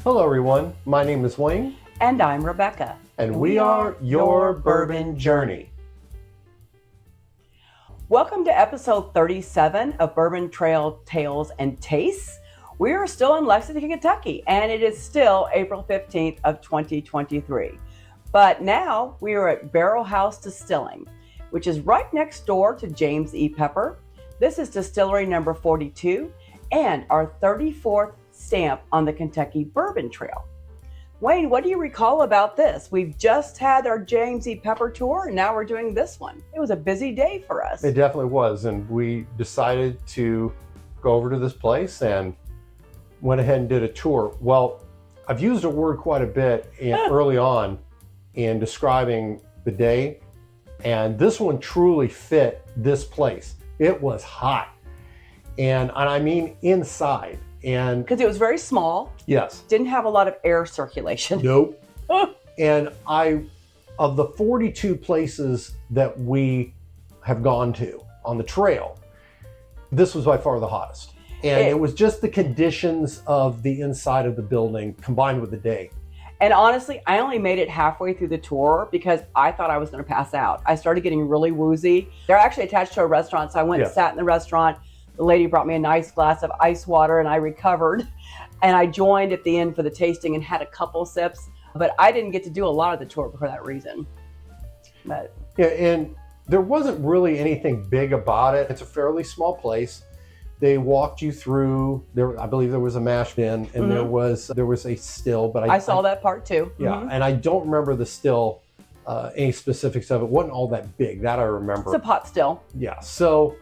Hello everyone, my name is Wayne. And I'm Rebecca. And we are your Bourbon Journey. Welcome to episode 37 of Bourbon Trail Tales and Tastes. We are still in Lexington, Kentucky, and it is still April 15th of 2023. But now we are at Barrel House Distilling, which is right next door to James E. Pepper. This is distillery number 42 and our 34th stamp on the Kentucky Bourbon Trail. Wayne, what do you recall about this? We've just had our James E. Pepper tour, and now we're doing this one. It was a busy day for us. It definitely was, and we decided to go over to this place and went ahead and did a tour. Well, I've used a word quite a bit early on in describing the day, and this one truly fit this place. It was hot, and I mean inside. And because it was very small. Yes. Didn't have a lot of air circulation. Nope. And of the 42 places that we have gone to on the trail, this was by far the hottest. And it was just the conditions of the inside of the building combined with the day. And honestly, I only made it halfway through the tour because I thought I was going to pass out. I started getting really woozy. They're actually attached to a restaurant, so I went and sat in the restaurant. The lady brought me a nice glass of ice water and I recovered. And I joined at the end for the tasting and had a couple sips. But I didn't get to do a lot of the tour for that reason. But yeah, and there wasn't really anything big about it. It's a fairly small place. They walked you through there. I believe there was a mash bin and there was a still. But I saw that part too. Yeah, and I don't remember the still, any specifics of it. It wasn't all that big. That I remember. It's a pot still. Yeah, so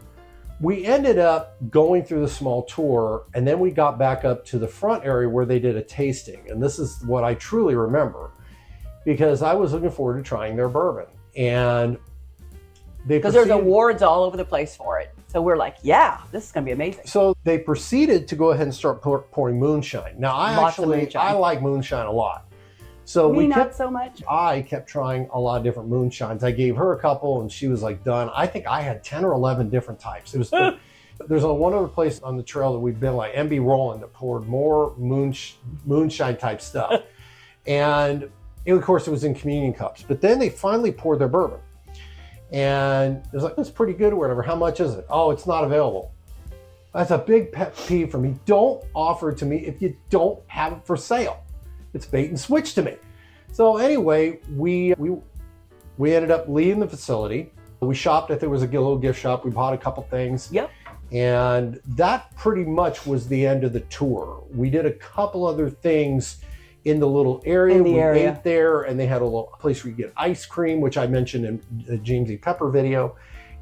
we ended up going through the small tour, and then we got back up to the front area where they did a tasting. And this is what I truly remember because I was looking forward to trying their bourbon. And because there's awards all over the place for it. So we're like, yeah, this is going to be amazing. So they proceeded to go ahead and start pouring moonshine. Now, I like moonshine a lot. So not so much. I kept trying a lot of different moonshines. I gave her a couple and she was like done. I think I had 10 or 11 different types. It was there's one other place on the trail that we've been, like MB Roland, that poured more moonshine type stuff. And of course it was in communion cups. But then they finally poured their bourbon. And it was like, that's pretty good or whatever. How much is it? Oh, it's not available. That's a big pet peeve for me. Don't offer it to me if you don't have it for sale. It's bait and switch to me. So anyway, we ended up leaving the facility. We shopped. I think it was a little gift shop. We bought a couple things. Yep. And that pretty much was the end of the tour. We did a couple other things in the little area. We ate there, and they had a little place where you get ice cream, which I mentioned in the James E. Pepper video.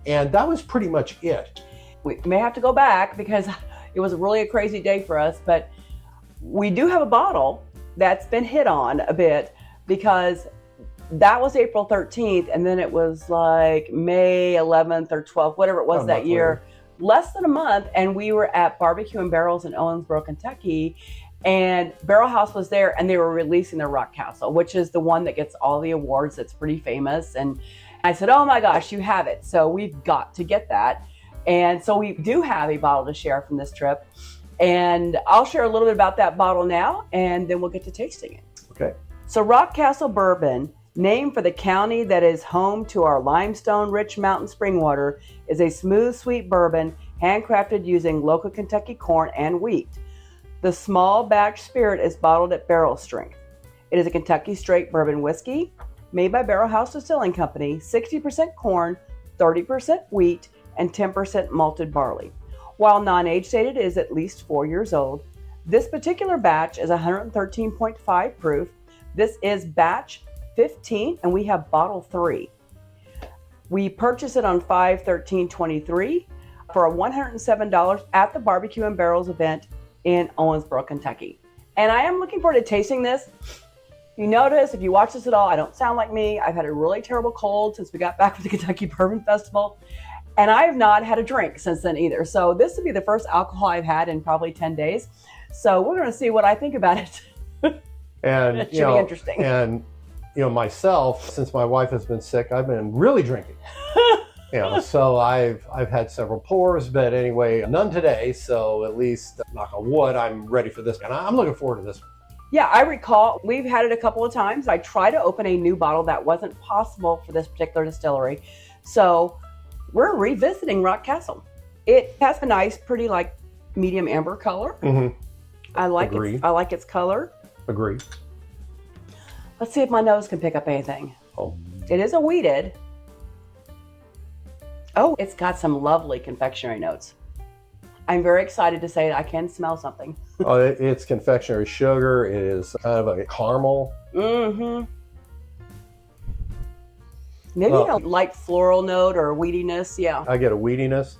And that was pretty much it. We may have to go back because it was really a crazy day for us, but we do have a bottle that's been hit on a bit because that was April 13th, and then it was like May 11th or 12th, whatever it was that year, less than a month, and we were at Barbecue and Barrels in Owensboro, Kentucky, and Barrel House was there, and they were releasing their RockCastle, which is the one that gets all the awards. That's pretty famous. And I said, oh my gosh, you have it. So we've got to get that. And so we do have a bottle to share from this trip. And I'll share a little bit about that bottle now, and then we'll get to tasting it. Okay. So RockCastle Bourbon, named for the county that is home to our limestone-rich mountain spring water, is a smooth, sweet bourbon handcrafted using local Kentucky corn and wheat. The small batch spirit is bottled at barrel strength. It is a Kentucky straight bourbon whiskey made by Barrel House Distilling Company, 60% corn, 30% wheat, and 10% malted barley. While non-age dated is at least 4 years old, this particular batch is 113.5 proof. This is batch 15, and we have bottle 3. We purchased it on 5/13/23 for $107 at the Barbecue and Barrels event in Owensboro, Kentucky. And I am looking forward to tasting this. You notice, if you watch this at all, I don't sound like me. I've had a really terrible cold since we got back from the Kentucky Bourbon Festival. And I have not had a drink since then either. So this will be the first alcohol I've had in probably 10 days. So we're going to see what I think about it. And it should be interesting. And myself, since my wife has been sick, I've been really drinking. So I've had several pours, but anyway, none today. So at least, knock on wood, I'm ready for this. And I'm looking forward to this. Yeah, I recall we've had it a couple of times. I tried to open a new bottle that wasn't possible for this particular distillery. So we're revisiting RockCastle. It has a nice, pretty like medium amber color. Mm-hmm. I like its color. Agree. Let's see if my nose can pick up anything. Oh. It is a wheated. Oh, it's got some lovely confectionery notes. I'm very excited to say that I can smell something. Oh, it's confectionery sugar. It is kind of a caramel. Mm-hmm. Maybe a light floral note or wheatiness. Yeah. I get a wheatiness.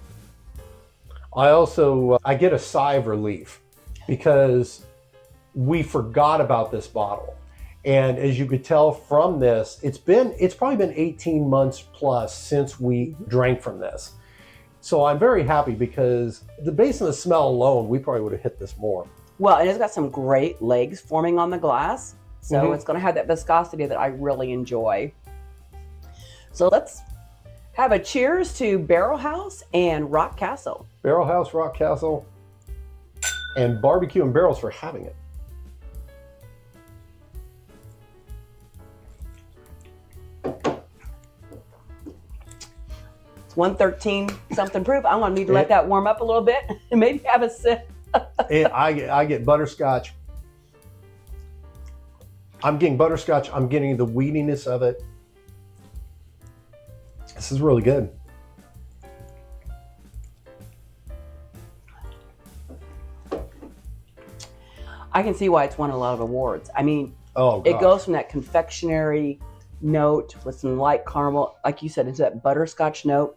I also I get a sigh of relief because we forgot about this bottle. And as you could tell from this, it's probably been 18 months plus since we drank from this. So I'm very happy because based on the smell alone, we probably would have hit this more. Well, and it's got some great legs forming on the glass. So it's going to have that viscosity that I really enjoy. So let's have a cheers to Barrel House and RockCastle. Barrel House, RockCastle, and Barbecue and Barrels for having it. It's 113 something proof. I'm going to need to let that warm up a little bit and maybe have a sip. I get butterscotch. I'm getting butterscotch. I'm getting the wheatiness of it. This is really good. I can see why it's won a lot of awards. I mean, it goes from that confectionery note with some light caramel. Like you said, it's that butterscotch note.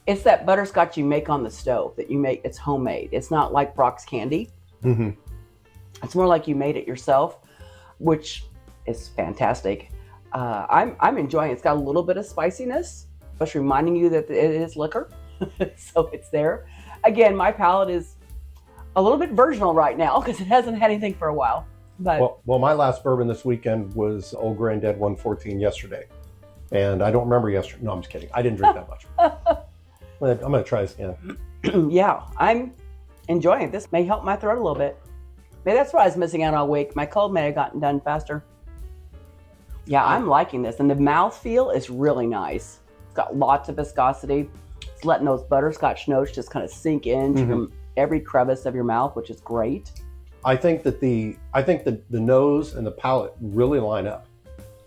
It's that butterscotch you make on the stove that you make. It's homemade. It's not like Brock's candy. Mm-hmm. It's more like you made it yourself, which is fantastic. I'm enjoying it. It's got a little bit of spiciness, just reminding you that it is liquor. So it's there. Again, my palate is a little bit virginal right now because it hasn't had anything for a while. But well, my last bourbon this weekend was Old Granddad 114 yesterday. And I don't remember yesterday. No, I'm just kidding. I didn't drink that much. I'm going to try this again. Yeah, I'm enjoying it. This may help my throat a little bit. Maybe that's why I was missing out all week. My cold may have gotten done faster. Yeah, I'm liking this. And the mouthfeel is really nice. It's got lots of viscosity. It's letting those butterscotch notes just kind of sink into every crevice of your mouth, which is great. I think that the nose and the palate really line up.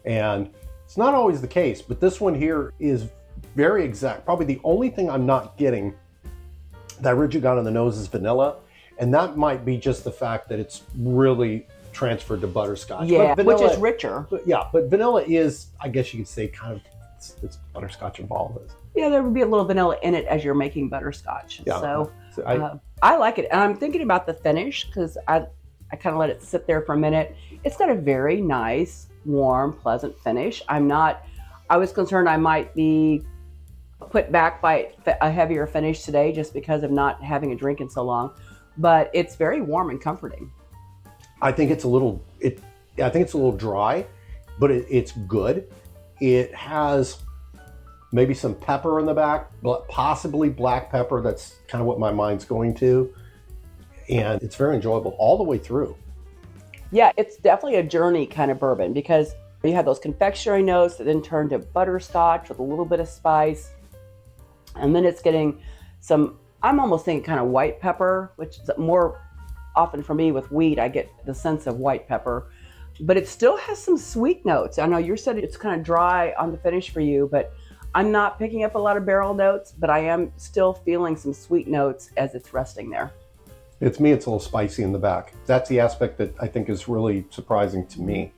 And it's not always the case, but this one here is very exact. Probably the only thing I'm not getting that I originally got on the nose is vanilla. And that might be just the fact that it's really transferred to butterscotch. Yeah, vanilla, which is richer. But vanilla is, I guess you could say, kind of, it's butterscotch involved. Yeah, there would be a little vanilla in it as you're making butterscotch. Yeah. So I like it. And I'm thinking about the finish because I kind of let it sit there for a minute. It's got a very nice, warm, pleasant finish. I was concerned I might be put back by a heavier finish today just because of not having a drink in so long. But it's very warm and comforting. I think it's a little dry, but it's good. It has maybe some pepper in the back, but possibly black pepper. That's kind of what my mind's going to. And it's very enjoyable all the way through. Yeah, it's definitely a journey kind of bourbon because you have those confectionery notes that then turn to butterscotch with a little bit of spice. And then it's getting some, I'm almost thinking kind of white pepper, which is more often for me with wheat, I get the sense of white pepper. But it still has some sweet notes. I know you said it's kind of dry on the finish for you, but I'm not picking up a lot of barrel notes, but I am still feeling some sweet notes as it's resting there. It's a little spicy in the back. That's the aspect that I think is really surprising to me.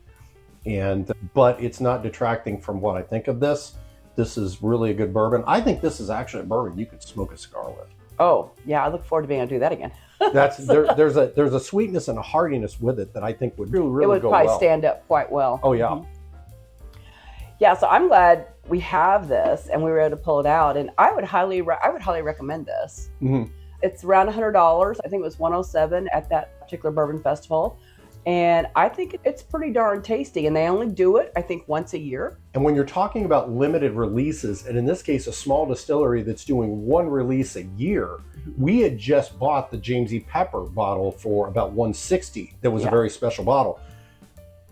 But it's not detracting from what I think of this. This is really a good bourbon. I think this is actually a bourbon you could smoke a cigar with. Oh, yeah, I look forward to being able to do that again. There's a sweetness and a heartiness with it that I think would really go well. It would probably stand up quite well. Oh, yeah. Mm-hmm. Yeah, so I'm glad we have this and we were able to pull it out. And I would highly recommend this. Mm-hmm. It's around $100. I think it was $107 at that particular bourbon festival. And I think it's pretty darn tasty. And they only do it, I think, once a year. And when you're talking about limited releases, and in this case, a small distillery that's doing one release a year, we had just bought the James E. Pepper bottle for about $160. That was a very special bottle.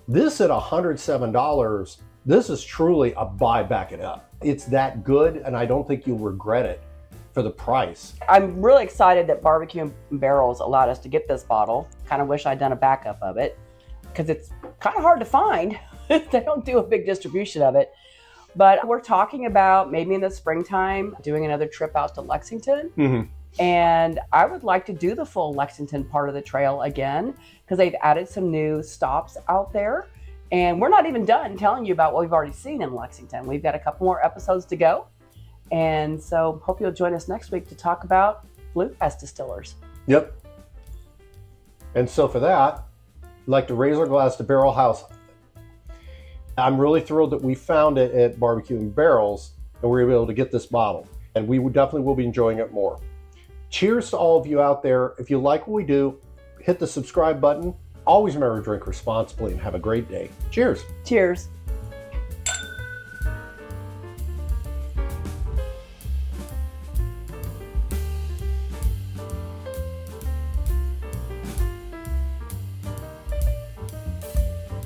This at $107, this is truly a buy back it up. It's that good, and I don't think you'll regret it for the price. I'm really excited that Barbecue and Barrels allowed us to get this bottle. Kind of wish I'd done a backup of it because it's kind of hard to find. They don't do a big distribution of it. But we're talking about maybe in the springtime doing another trip out to Lexington. And I would like to do the full Lexington part of the trail again because they've added some new stops out there. And we're not even done telling you about what we've already seen in Lexington. We've got a couple more episodes to go. And so hope you'll join us next week to talk about bluegrass distillers. Yep. And so for that, I'd like to raise our glass to Barrel House. I'm really thrilled that we found it at Barbecue and Barrels and we were able to get this bottle. And we definitely will be enjoying it more. Cheers to all of you out there. If you like what we do, hit the subscribe button. Always remember to drink responsibly and have a great day. Cheers. Cheers.